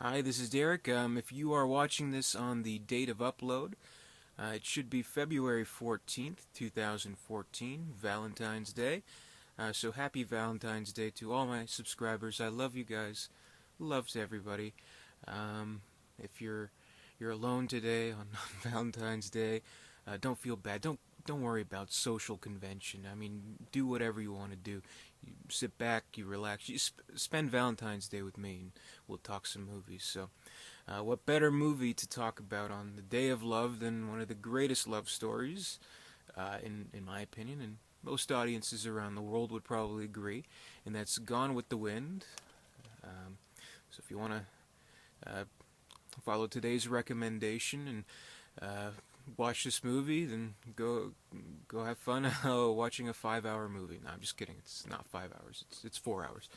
Hi, this is Derek. If you are watching this on the date of upload, it should be February 14th, 2014, Valentine's Day. So happy Valentine's Day to all my subscribers. I love you guys. Love to everybody. If you're alone today on Valentine's Day, don't feel bad. Don't worry about social convention. I mean, do whatever you want to do. You sit back, you relax. You spend Valentine's Day with me, and we'll talk some movies. So, what better movie to talk about on the Day of Love than one of the greatest love stories, in my opinion, and most audiences around the world would probably agree, and that's Gone with the Wind. So, if you want to follow today's recommendation and watch this movie, then go have fun watching a 5-hour movie. No, I'm just kidding. It's not 5 hours. It's 4 hours.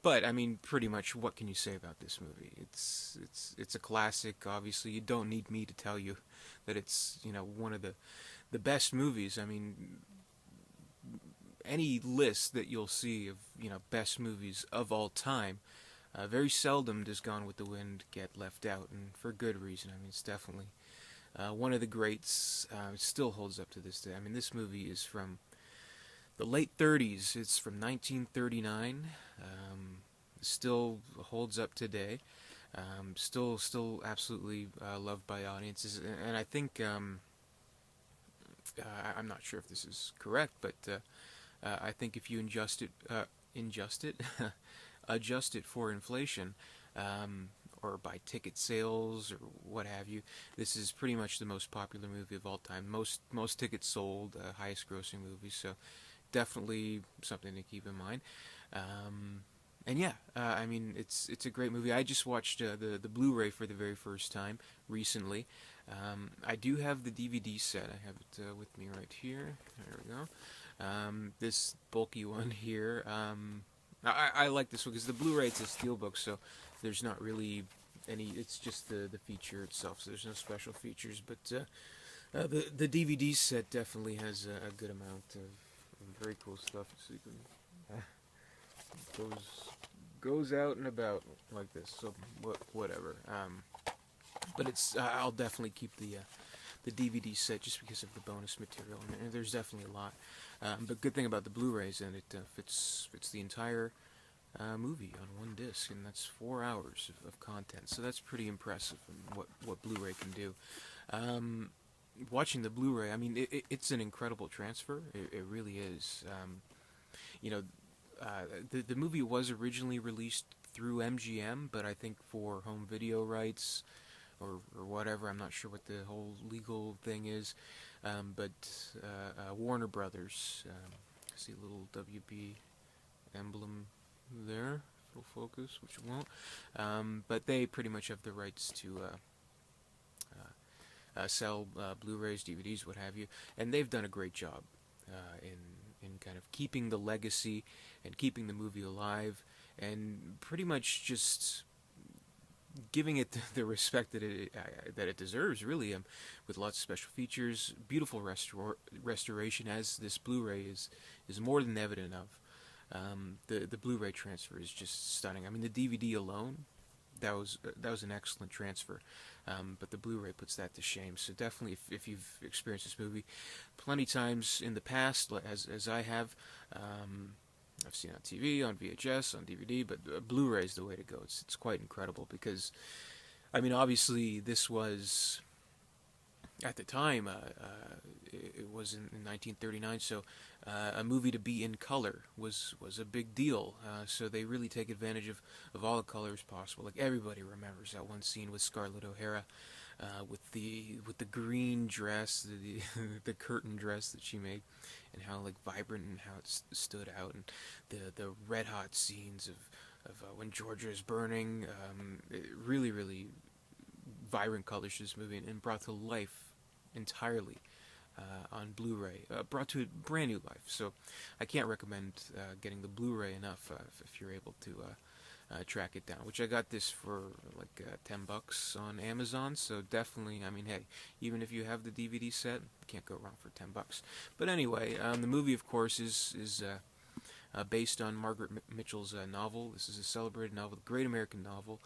But I mean, pretty much, what can you say about this movie? It's a classic. Obviously, you don't need me to tell you that it's one of the best movies. I mean, any list that you'll see of best movies of all time, very seldom does Gone with the Wind get left out, and for good reason. I mean, it's definitely one of the greats. It still holds up to this day. I mean, this movie is from the late 30s. It's from 1939. Still holds up today. Still absolutely loved by audiences. And I think, I'm not sure if this is correct, but I think if you adjust it for inflation, or by ticket sales or what have you, this is pretty much the most popular movie of all time. Most tickets sold, highest grossing movie. So definitely something to keep in mind. And yeah, I mean, it's a great movie. I just watched the Blu-ray for the very first time recently. I do have the DVD set. I have it with me right here. There we go. This bulky one here. I like this one because the Blu-ray, it's a steelbook, so there's not really any. It's just the feature itself, so there's no special features. But the DVD set definitely has a good amount of very cool stuff. So you can goes out and about like this. So whatever. But it's I'll definitely keep the DVD set just because of the bonus material, and there's definitely a lot. But good thing about the Blu-rays, and it fits the entire movie on one disc, and that's 4 hours of content. So that's pretty impressive, and what Blu-ray can do. Watching the Blu-ray, I mean, it's an incredible transfer. It really is. The movie was originally released through MGM, but I think for home video rights or whatever, I'm not sure what the whole legal thing is. But Warner Brothers, see a little WB emblem there, full focus, which it won't. But they pretty much have the rights to sell Blu-rays, DVDs, what have you, and they've done a great job in kind of keeping the legacy and keeping the movie alive, and pretty much just giving it the respect that it deserves, really, with lots of special features, beautiful restoration, as this Blu-ray is more than evident of. The Blu-ray transfer is just stunning. I mean, the DVD alone, that was an excellent transfer, but the Blu-ray puts that to shame. So definitely, if you've experienced this movie plenty times in the past, as I have. I've seen it on TV, on VHS, on DVD, but Blu-ray is the way to go. It's quite incredible because, I mean, obviously this was, at the time, it was in 1939, so a movie to be in color was a big deal. So they really take advantage of all the colors possible. Like, everybody remembers that one scene with Scarlett O'Hara, with the green dress, the curtain dress that she made, and how vibrant and how it stood out, and the red hot scenes of when Georgia is burning. Really vibrant colors to this movie, and brought to life entirely on Blu-ray, brought to a brand new life. So I can't recommend getting the Blu-ray enough if you're able to track it down, which I got this for $10 on Amazon. So definitely, I mean, hey, even if you have the DVD set, you can't go wrong for $10. But anyway, the movie, of course, is based on Margaret Mitchell's novel. This is a celebrated novel, the great American novel.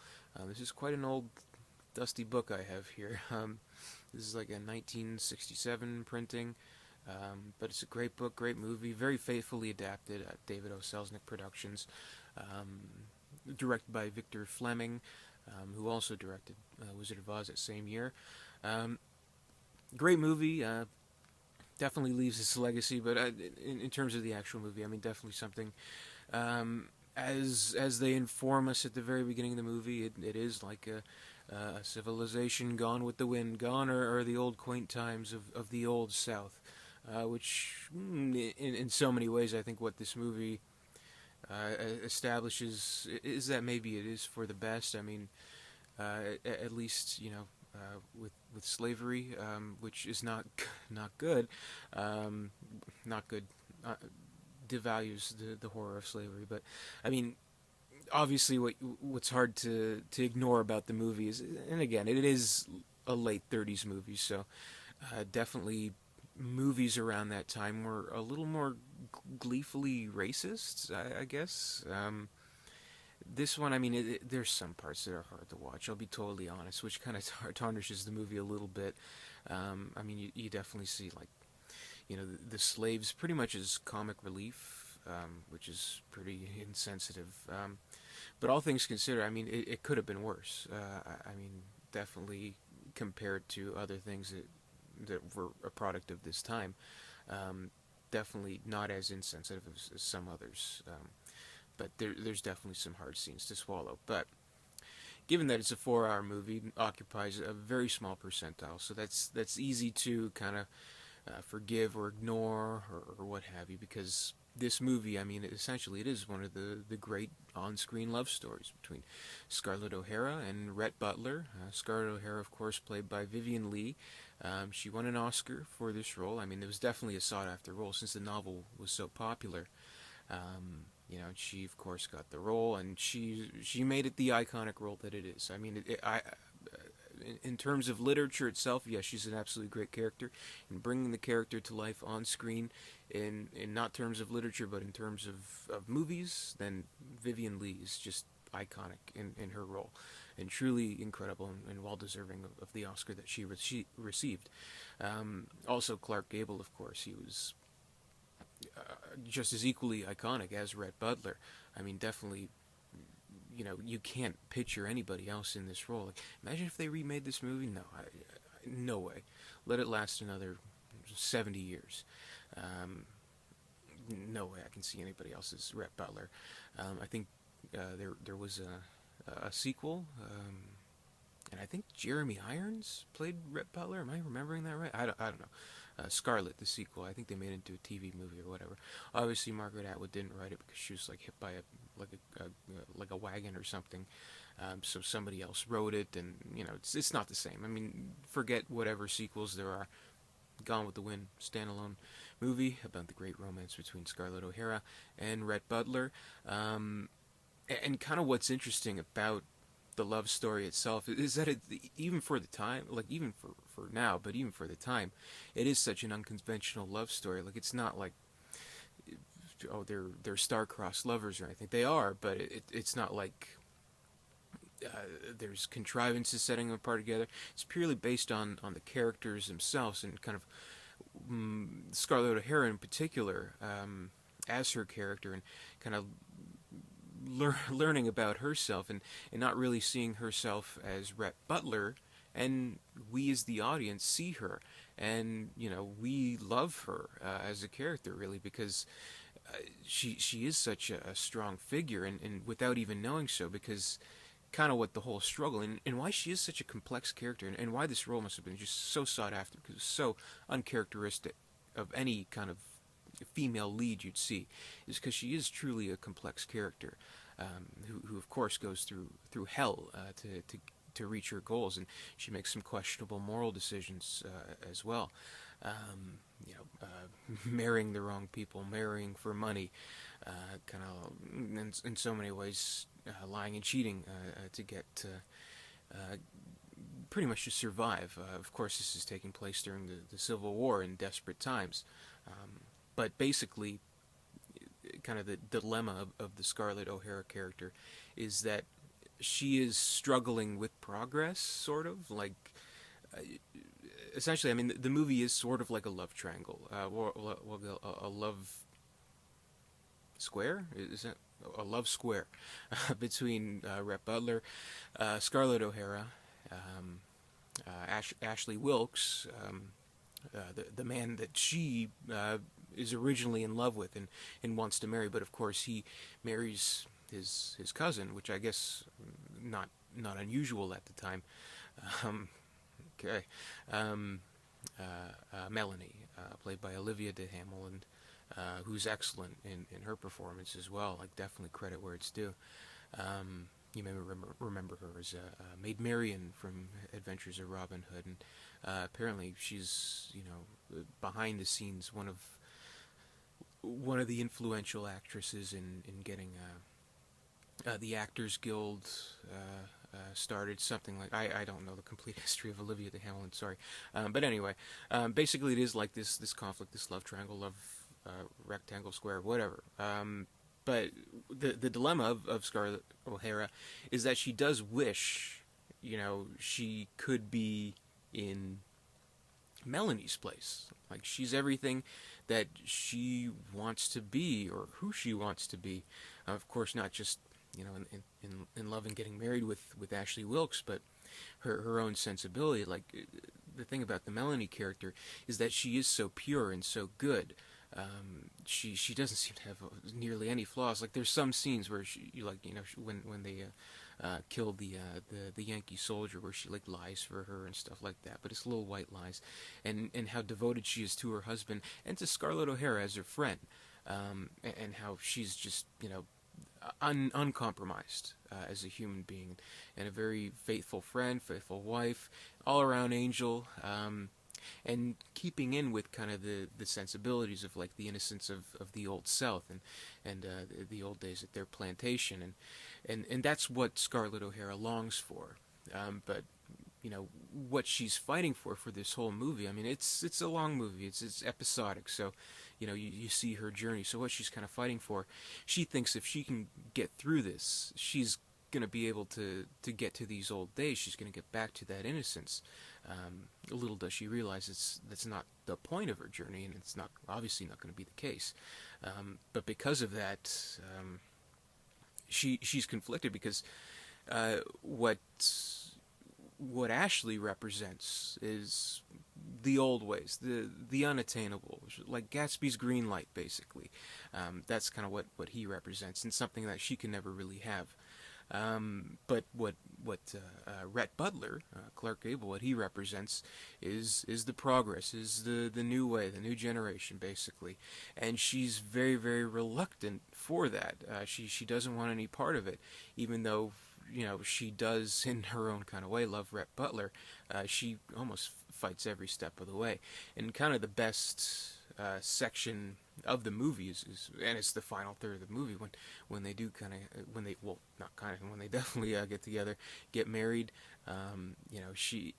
This is quite an old, dusty book I have here. This is like a 1967 printing, but it's a great book, great movie, very faithfully adapted at David O. Selznick Productions, directed by Victor Fleming, who also directed Wizard of Oz that same year. Great movie, definitely leaves its legacy, but in terms of the actual movie, I mean, definitely something. As they inform us at the very beginning of the movie, it is like a civilization gone with the wind. Gone are the old quaint times of the old South, which in so many ways I think what this movie establishes is that maybe it is for the best. I mean, at least with slavery, which is not good, not good. Devalues the horror of slavery, but I mean, obviously, what's hard to ignore about the movie is, and again, it is a late '30s movie, so definitely movies around that time were a little more gleefully racist, I guess. This one, I mean, there's some parts that are hard to watch. I'll be totally honest, which kind of tarnishes the movie a little bit. I mean, you definitely see like the slaves pretty much as comic relief, which is pretty insensitive. But all things considered, I mean, it could have been worse. I mean, definitely compared to other things that were a product of this time. Definitely not as insensitive as some others. But there's definitely some hard scenes to swallow. But given that it's a 4-hour movie, it occupies a very small percentile, so that's easy to kind of forgive or ignore or what have you, because this movie, I mean, essentially it is one of the great on-screen love stories between Scarlett O'Hara and Rhett Butler. Scarlett O'Hara, of course, played by Vivien Leigh. She won an Oscar for this role. I mean, it was definitely a sought-after role since the novel was so popular. She, of course, got the role, and she made it the iconic role that it is. I mean, in terms of literature itself, yes, she's an absolutely great character. And bringing the character to life on screen, in not terms of literature, but in terms of movies, then Vivien Leigh is just iconic in her role. And truly incredible and well-deserving of the Oscar that she received. Also, Clark Gable, of course, he was just as equally iconic as Rhett Butler. I mean, definitely, you can't picture anybody else in this role. Like, imagine if they remade this movie. No, no way. Let it last another 70 years. No way I can see anybody else as Rhett Butler. I think there was a sequel, and I think Jeremy Irons played Rhett Butler. Am I remembering that right? I don't know. Scarlet, the sequel. I think they made it into a TV movie or whatever. Obviously, Margaret Atwood didn't write it because she was like hit by a wagon or something. So somebody else wrote it, and it's not the same. I mean, forget whatever sequels there are. Gone with the Wind, standalone movie about the great romance between Scarlett O'Hara and Rhett Butler. And kind of what's interesting about the love story itself is that even for the time, like even for now, but even for the time, it is such an unconventional love story. Like, it's not like, oh, they're star-crossed lovers or anything. They are, but it's not like there's contrivances setting them apart together. It's purely based on the characters themselves and kind of Scarlett O'Hara in particular as her character, and kind of learning about herself and not really seeing herself as Rhett Butler, and we as the audience see her, and we love her as a character, really, because she is such a strong figure, and without even knowing so, because kind of what the whole struggle and why she is such a complex character, and why this role must have been just so sought after, because it's so uncharacteristic of any kind of female lead you'd see, is because she is truly a complex character, who of course goes through hell to reach her goals, and she makes some questionable moral decisions as well. Marrying the wrong people, marrying for money, kind of in so many ways, lying and cheating to get pretty much to survive. Of course, this is taking place during the Civil War in desperate times. But basically, kind of the dilemma of the Scarlett O'Hara character is that she is struggling with progress, sort of like. Uh, Essentially, I mean, the movie is sort of like a love triangle, a love square. Is that a love square between Rhett Butler, Scarlett O'Hara, um, Ashley Wilkes, the man that she is originally in love with and wants to marry, but of course he marries his cousin, which I guess not unusual at the time. Um, okay, Melanie, played by Olivia de Havilland, who's excellent in her performance as well. Like definitely credit where it's due. You may remember her as Maid Marian from Adventures of Robin Hood, and apparently she's behind the scenes one of the influential actresses in getting the Actors Guild started. Something like I don't know the complete history of Olivia de Havilland. Sorry, but anyway, basically it is like this conflict, this love triangle, love rectangle, square, whatever. But the dilemma of Scarlett O'Hara is that she does wish, she could be in Melanie's place. Like she's everything that she wants to be or who she wants to be. Of course, not just in love and getting married with Ashley Wilkes, but her own sensibility. Like the thing about the Melanie character is that she is so pure and so good. She doesn't seem to have nearly any flaws. Like there's some scenes where when they killed the Yankee soldier, where she like lies for her and stuff like that. But it's little white lies, and how devoted she is to her husband and to Scarlett O'Hara as her friend, and how she's just uncompromised as a human being, and a very faithful friend, faithful wife, all around angel. And keeping in with kind of the sensibilities of like the innocence of the old South and the old days at their plantation, and that's what Scarlett O'Hara longs for. But what she's fighting for this whole movie. I mean, it's a long movie. It's episodic, so you see her journey. So what she's kind of fighting for, she thinks if she can get through this, she's going to be able to get to these old days. She's going to get back to that innocence. Little does she realize that's not the point of her journey, and it's not obviously not going to be the case. But because of that, she's conflicted because what Ashley represents is the old ways, the unattainable, like Gatsby's green light, basically. That's kind of what he represents, and something that she can never really have. But what Rhett Butler, Clark Gable, what he represents is the progress, is the new way, the new generation, basically. And she's very, very reluctant for that. She doesn't want any part of it, even though she does in her own kind of way love Rhett Butler. She almost fights every step of the way. And kind of the best section of the movie is and it's the final third of the movie when they do when they definitely get together, get married. She,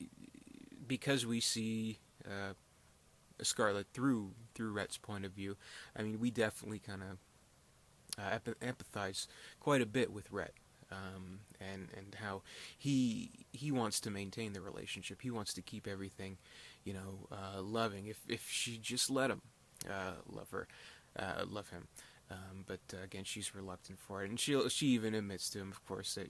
because we see Scarlett through Rhett's point of view. I mean, we definitely kind of empathize quite a bit with Rhett. And how he wants to maintain the relationship. He wants to keep everything, loving. If she just let him love him. But again, she's reluctant for it, and she even admits to him, of course, that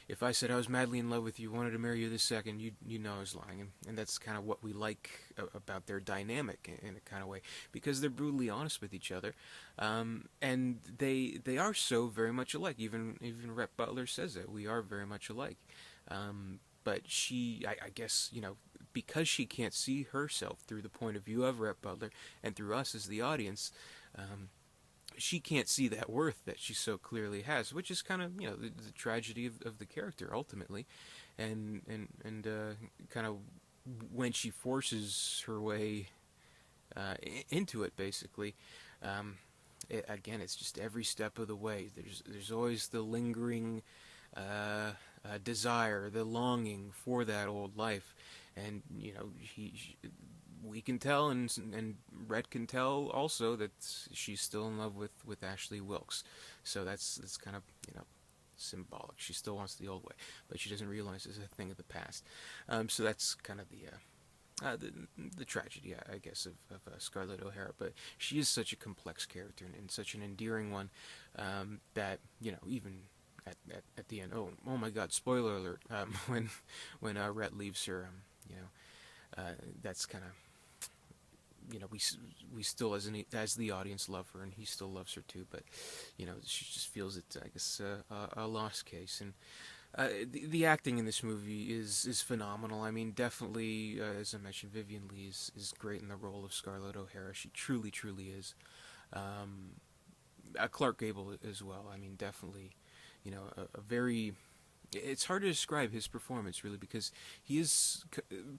if I said I was madly in love with you, wanted to marry you this second, you know I was lying, and that's kind of what we like about their dynamic in a kind of way, because they're brutally honest with each other, and they are so very much alike. Even Rhett Butler says that we are very much alike, but she, I guess, because she can't see herself through the point of view of Rhett Butler and through us as the audience. She can't see that worth that she so clearly has, which is kind of the tragedy of the character ultimately, and kind of when she forces her way into it, basically. Again, it's just every step of the way. There's always the lingering desire, the longing for that old life, and we can tell, and Rhett can tell also, that she's still in love with Ashley Wilkes. So that's kind of, symbolic. She still wants the old way, but she doesn't realize it's a thing of the past. So that's kind of the tragedy, I guess, of Scarlett O'Hara. But she is such a complex character, and such an endearing one, that, even at the end, oh my God, spoiler alert, when Rhett leaves her, that's kind of, we still, as the audience, love her, and he still loves her too. But she just feels it, I guess, a lost case. And the acting in this movie is phenomenal. I mean, definitely, as I mentioned, Vivien Leigh is great in the role of Scarlett O'Hara. She truly, truly is. Clark Gable as well. I mean, definitely, a very. It's hard to describe his performance, really, because he is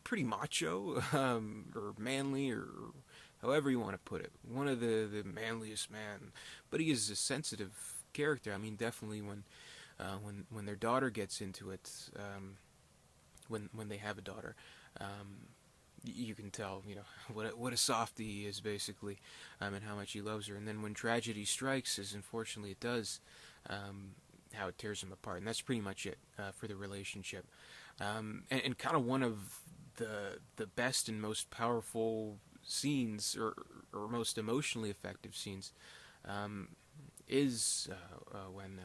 pretty macho, or manly, or however you want to put it. One of the manliest man, but he is a sensitive character. I mean, definitely when their daughter gets into it, when they have a daughter, you can tell, what a softie he is, basically, and how much he loves her. And then when tragedy strikes, as unfortunately it does, how it tears them apart. And that's pretty much it for the relationship. And kind of one of the best and most powerful scenes, or most emotionally effective scenes, is when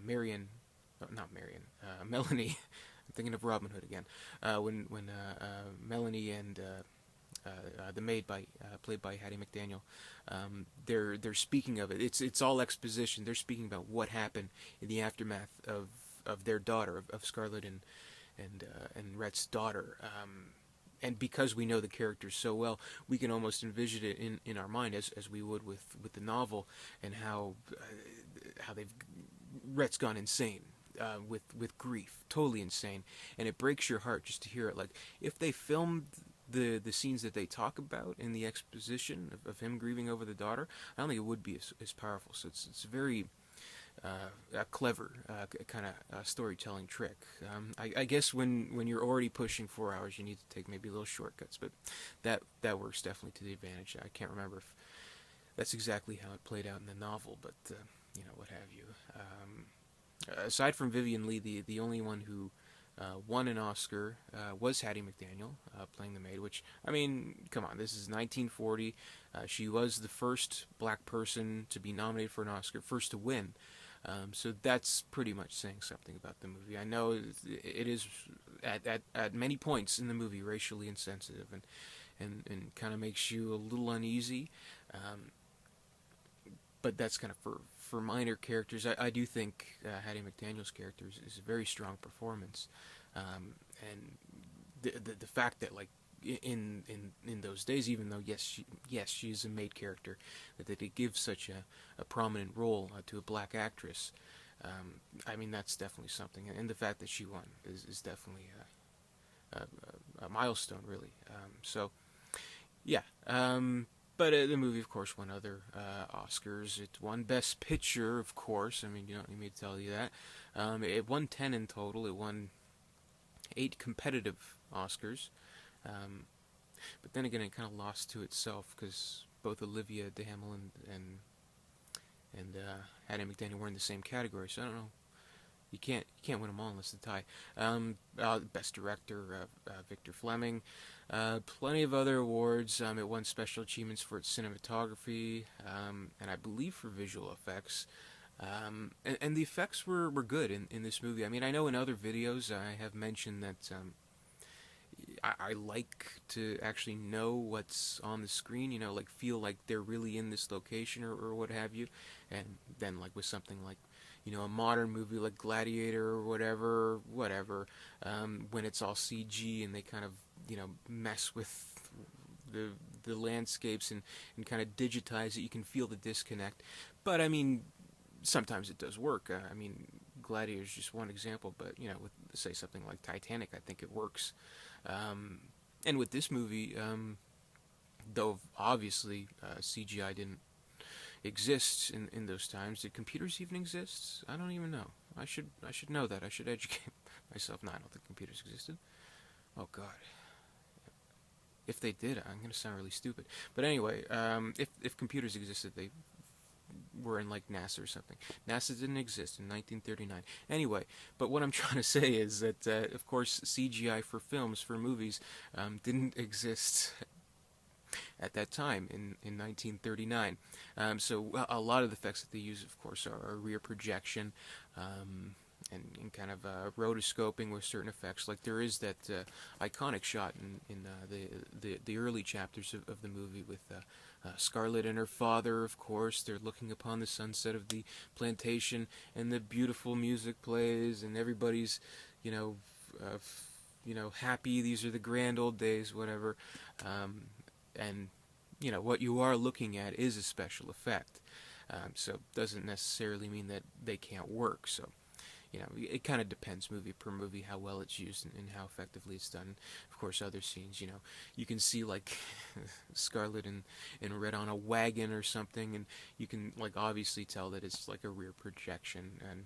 Marion, not Marion, Melanie. I'm thinking of Robin Hood again. When Melanie and the maid, played by Hattie McDaniel, they're speaking of it. It's all exposition. They're speaking about what happened in the aftermath of their daughter, of Scarlett and Rhett's daughter. And because we know the characters so well, we can almost envision it in our mind, as we would with the novel, and how Rhett's gone insane with grief, totally insane, and it breaks your heart just to hear it. Like, if they filmed the scenes that they talk about in the exposition of him grieving over the daughter, I don't think it would be as powerful. So it's very a clever kind of storytelling trick. I guess when you're already pushing 4 hours, you need to take maybe little shortcuts, but that works definitely to the advantage. I can't remember if that's exactly how it played out in the novel, but what have you. Aside from Vivien Leigh, the only one who won an Oscar was Hattie McDaniel, playing the maid, which, I mean, come on, this is 1940. She was the first black person to be nominated for an Oscar, first to win. So that's pretty much saying something about the movie. I know it is, at many points in the movie, racially insensitive, and kind of makes you a little uneasy. But that's kind of for minor characters. I do think Hattie McDaniel's character is a very strong performance, and the fact that, like, in those days, even though yes she is a maid character, that they give such a prominent role to a black actress, I mean, that's definitely something. And the fact that she won is definitely a milestone, really. So yeah. But the movie, of course, won other Oscars. It won Best Picture, of course. I mean, you don't need me to tell you that. It won 10 in total. It won 8 competitive Oscars. But then again, it kind of lost to itself, because both Olivia de Havilland and Hattie McDaniel were in the same category. So I don't know. You can't win them all unless it's a tie. Best Director, Victor Fleming. Plenty of other awards. It won special achievements for its cinematography, and I believe for visual effects. And the effects were good in this movie. I mean, I know in other videos I have mentioned that I like to actually know what's on the screen, like feel like they're really in this location, or what have you. And then, like, with something like, a modern movie like Gladiator or whatever, when it's all CG and they kind of, mess with the landscapes and kind of digitize it, you can feel the disconnect. But, I mean, sometimes it does work. I mean, Gladiator is just one example, but, with, say, something like Titanic, I think it works. And with this movie, though obviously CGI didn't exist in those times. Did computers even exist? I don't even know. I should know that. I should educate myself. No, I don't think computers existed. Oh God, If they did, I'm going to sound really stupid. But anyway, if computers existed, they were in like NASA or something. NASA didn't exist in 1939. Anyway, but what I'm trying to say is that, of course, CGI for films, for movies, didn't exist at that time in 1939. So a lot of the effects that they use, of course, are rear projection, and kind of rotoscoping with certain effects. Like there is that iconic shot in the early chapters of the movie with Scarlett and her father, of course. They're looking upon the sunset of the plantation, and the beautiful music plays, and everybody's, you know, happy. These are the grand old days, whatever. And what you are looking at is a special effect. So it doesn't necessarily mean that they can't work. So it kind of depends movie per movie how well it's used and how effectively it's done. Of course, other scenes, you can see like Scarlett in red on a wagon or something, and you can like obviously tell that it's like a rear projection, and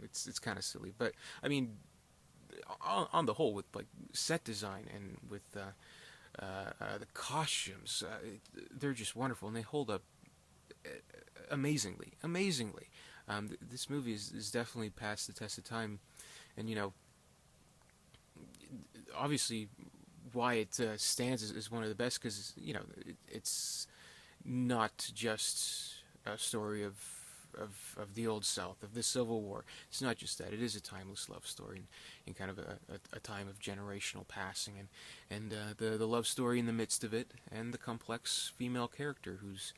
it's kind of silly. But I mean, on the whole, with like set design and with the costumes, they're just wonderful, and they hold up amazingly. This movie is definitely past the test of time, and obviously why it stands is one of the best, because it's not just a story of the old South, of the Civil War. It's not just that. It is a timeless love story, and kind of a time of generational passing, and the love story in the midst of it, and the complex female character who's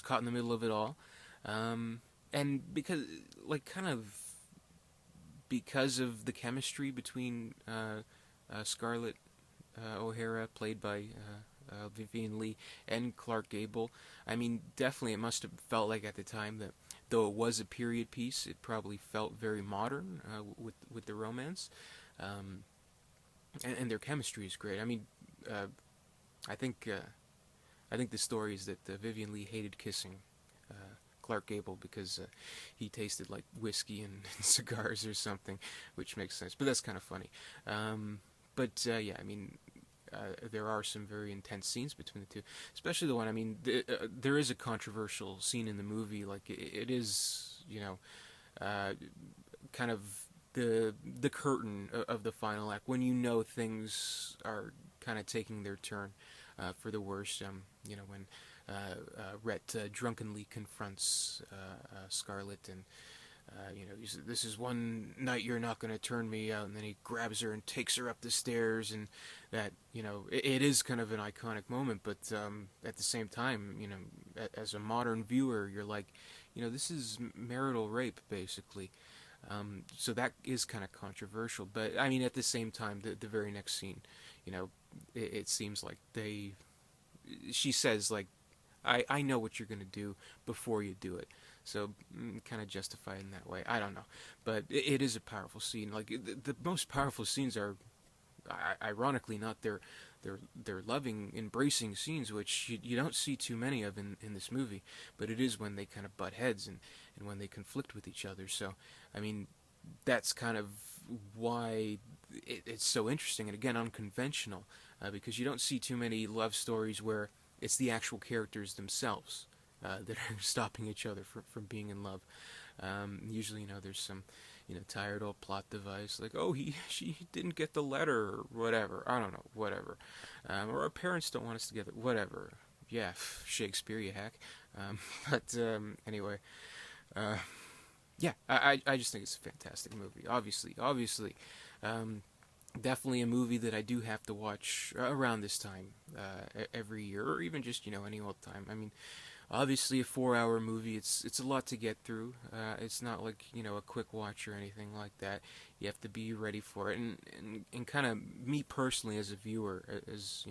caught in the middle of it all. And because of the chemistry between Scarlett O'Hara, played by Vivian Leigh, and Clark Gable, I mean, definitely it must have felt like at the time that, though it was a period piece, it probably felt very modern with the romance, and their chemistry is great. I mean, I think the story is that Vivian Leigh hated kissing Clark Gable because he tasted like whiskey and cigars or something, which makes sense. But that's kind of funny. Yeah, I mean, there are some very intense scenes between the two, especially the one. I mean, there is a controversial scene in the movie. Like it is, kind of the curtain of the final act, when things are kind of taking their turn for the worst. When Rhett drunkenly confronts Scarlett, and he said, "This is one night you're not going to turn me out," and then he grabs her and takes her up the stairs, and that it is kind of an iconic moment. But at the same time, as a modern viewer, you're like, this is marital rape basically. So that is kind of controversial. But I mean, at the same time, the very next scene, it seems like she says like, I know what you're going to do before you do it. So kind of justified in that way. I don't know. But it is a powerful scene. Like the most powerful scenes are, ironically, not their loving, embracing scenes, which you don't see too many of in this movie. But it is when they kind of butt heads, and when they conflict with each other. So, I mean, that's kind of why it's so interesting, and again, unconventional. Because you don't see too many love stories where it's the actual characters themselves that are stopping each other from being in love. Usually, there's some, tired old plot device, like, oh, she didn't get the letter, or whatever. I don't know, whatever. Or our parents don't want us together, whatever. Yeah, Shakespeare, you hack. Anyway, yeah, I just think it's a fantastic movie. Obviously. Definitely a movie that I do have to watch around this time every year, or even just any old time. I mean, obviously a 4-hour movie, it's a lot to get through. It's not like a quick watch or anything like that. You have to be ready for it, and kind of me personally as a viewer, as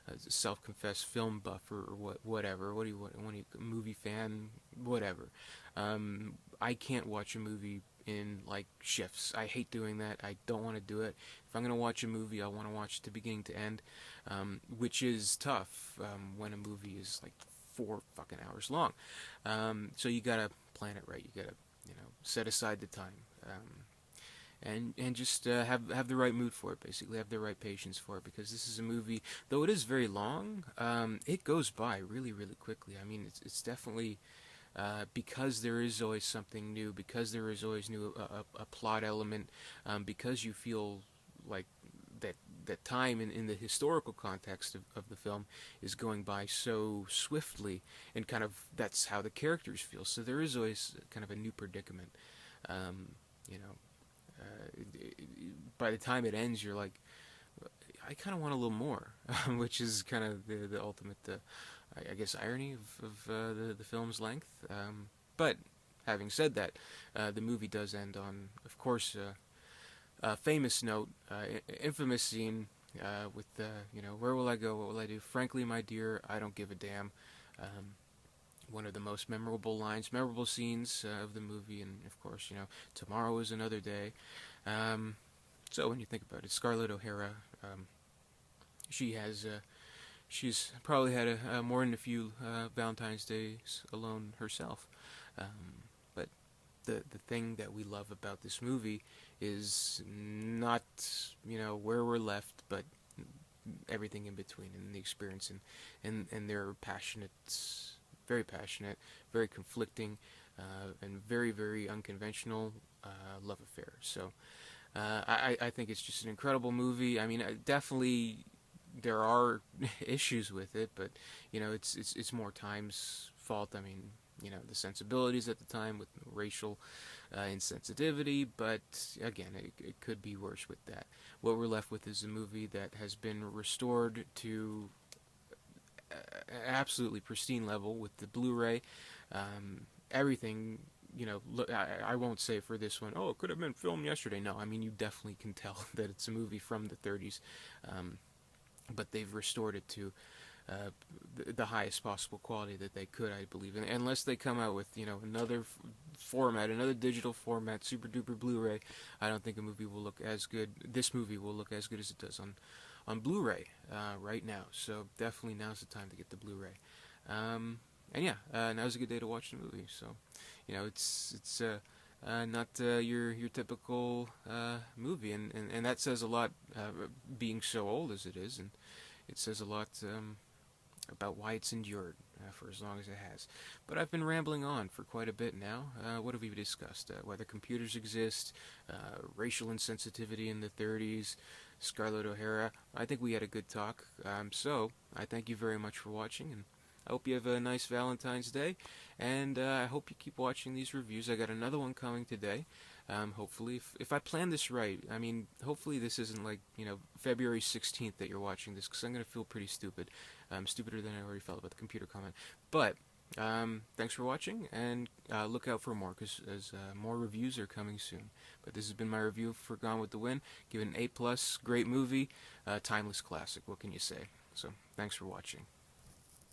a self-confessed film buff or whatever. What do you a movie fan? Whatever. I can't watch a movie in like shifts. I hate doing that. I don't want to do it. If I'm going to watch a movie, I want to watch it to beginning to end, which is tough when a movie is like 4 fucking hours long. So you gotta plan it right. You gotta set aside the time. and just have the right mood for it. Basically, have the right patience for it, because this is a movie. Though it is very long, it goes by really really quickly. I mean, it's definitely because there is always something new, because there is always new a plot element, because you feel like that time in the historical context of the film is going by so swiftly, and kind of that's how the characters feel. So there is always kind of a new predicament. Um, you know, by the time it ends, you're like, I kind of want a little more, which is kind of the ultimate, I guess, irony of the film's length. But having said that, the movie does end on, of course, a famous note, infamous scene with, where will I go? What will I do? Frankly, my dear, I don't give a damn. Um, One of the most memorable scenes of the movie, and of course, tomorrow is another day. Um, so when you think about it, Scarlett O'Hara, she has she's probably had more than a few Valentine's Days alone herself. But the thing that we love about this movie is not where we're left, but everything in between, and the experience, and their very passionate, very conflicting, and very very unconventional love affair. So I think it's just an incredible movie. I mean, definitely there are issues with it, but it's more Time's fault. I mean, the sensibilities at the time with racial insensitivity, but again, it could be worse with that. What we're left with is a movie that has been restored to an absolutely pristine level with the Blu-ray. Everything, look, I won't say for this one, oh, it could have been filmed yesterday. No, I mean, you definitely can tell that it's a movie from the 30s. But they've restored it to the highest possible quality that they could, I believe. And unless they come out with another format, another digital format, super duper Blu-ray, I don't think a movie will look as good. This movie will look as good as it does on Blu-ray right now. So definitely now's the time to get the Blu-ray. And yeah, now's a good day to watch the movie. So it's not your typical movie, and that says a lot, being so old as it is, and it says a lot about why it's endured for as long as it has. But I've been rambling on for quite a bit now. What have we discussed? Whether computers exist, racial insensitivity in the 30s, Scarlett O'Hara. I think we had a good talk. So I thank you very much for watching, and I hope you have a nice Valentine's Day, and I hope you keep watching these reviews. I got another one coming today. Hopefully, if I plan this right, I mean, hopefully this isn't like, February 16th that you're watching this, because I'm going to feel pretty stupid. Stupider than I already felt about the computer comment. But, thanks for watching, and look out for more, because more reviews are coming soon. But this has been my review for Gone with the Wind. Give it an A+, great movie, timeless classic, what can you say? So, thanks for watching.